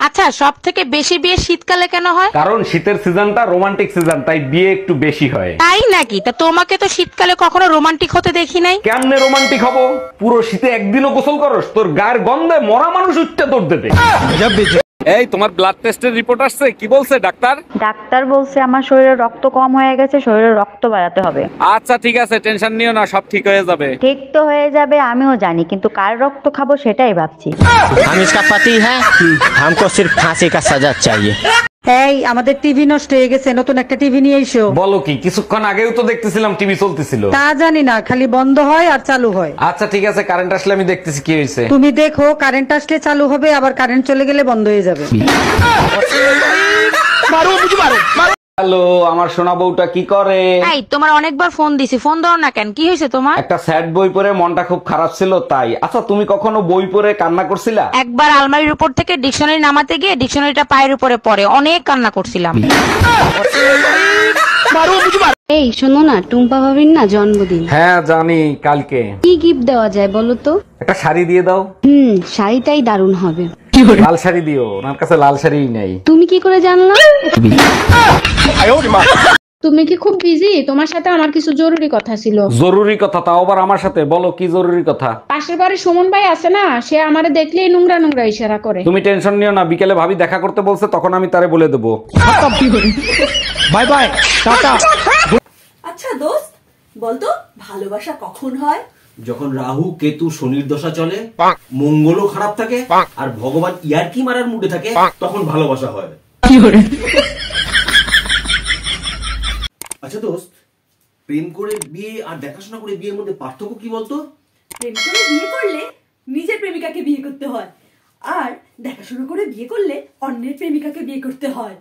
আচ্ছা, সব থেকে বেশি বিয়ে শীতকালে কেন হয়? কারণ শীতের সিজনটা রোমান্টিক সিজন, তাই বিয়ে একটু বেশি হয়। তাই নাকি? তা তোমাকে তো শীতকালে কখনো রোমান্টিক হতে দেখি নাই। কেমনে রোমান্টিক হবো? পুরো শীতে একদিনও গোসল করস? তোর গায়ের গন্ধে মরা মানুষ উঠতে তোর দেবে। এই তোমার ব্লাড টেস্টের রিপোর্ট আসছে, কি বলছে ডাক্তার? ডাক্তার বলছে আমার শরীরে রক্ত কম হয়ে গেছে, শরীরে রক্ত বাড়াতে হবে। আচ্ছা ঠিক আছে, টেনশন নিও না, সব ঠিক হয়ে যাবে। ঠিক তো হয়ে যাবে আমিও জানি, কিন্তু কার রক্ত খাবো সেটাই ভাবছি। हम इसका पति है, हमको सिर्फ फांसी का सजा चाहिए। এই আমাদের টিভি নষ্ট হয়ে গেছে, নতুন একটা টিভি নিয়ে এসো। বলো কি? কিছুক্ষণ আগেও তো দেখতেছিলাম টিভি চলতেছিল। তা জানি না, খালি বন্ধ হয় আর চালু হয়। আচ্ছা ঠিক আছে, কারেন্ট আসলে আমি দেখতেছি কি হয়েছে। তুমি দেখো, কারেন্ট আসলে চালু হবে, আবার কারেন্ট চলে গেলে বন্ধ হয়ে যাবে। হ্যালো, আমার সোনা বউটা কি করে? এই, তোমার অনেকবার ফোন দিছি, ফোন ধরো না কেন? কি হয়েছে তোমার? একটা স্যাড বই পড়ে মনটা খুব খারাপ ছিল তাই। আচ্ছা, তুমি কখনো বই পড়ে কান্না করছিলা? একবার আলমারির উপর থেকে ডিকশনারি নামাতে গিয়ে ডিকশনারিটা পায়ের উপরে পড়ে অনেক কান্না করছিলাম। এই শোনো না, টুম্পা ভাবির না জন্মদিন। হ্যাঁ জানি, কালকে। কি গিফট দেওয়া যায় বলো তো? একটা শাড়ি দিয়ে দাও। শাড়িটাই দারুণ হবে। লাল শাড়ি দিও, ওনার কাছে লাল শাড়িই নাই। তুমি কি করে জানলা? তুমি কি খুব বিজি? তোমার সাথে আমার কিছু জরুরি কথা ছিল। জরুরি কথা? তাও আবার আমার সাথে? বলো কি জরুরি কথা। পাশের বাড়ির সুমন ভাই আছে না, সে আমারে দেখলেই নোংরা নোংরা ইশারা করে। তুমি টেনশন নিও না, বিকেলে ভাবি দেখা করতে বলছে, তখন আমি তারে বলে দেবো। Bye bye tata. আচ্ছা দোস্ত, বলতো ভালোবাসা কখন হয়? যখন রাহু কেতু শনির দশা চলে, মঙ্গলও খারাপ থাকে, আর ভগবান ইয়ার্কি মারার মুডে থাকে, তখন ভালোবাসা হয়। আচ্ছা দোস্ত, প্রেম করে বিয়ে আর দেখাশোনা করে বিয়ের মধ্যে পার্থক্য কি বলতো? প্রেম করে বিয়ে করলে নিজের প্রেমিকাকে বিয়ে করতে হয়, আর দেখাশোনা করে বিয়ে করলে অন্যের প্রেমিকাকে বিয়ে করতে হয়।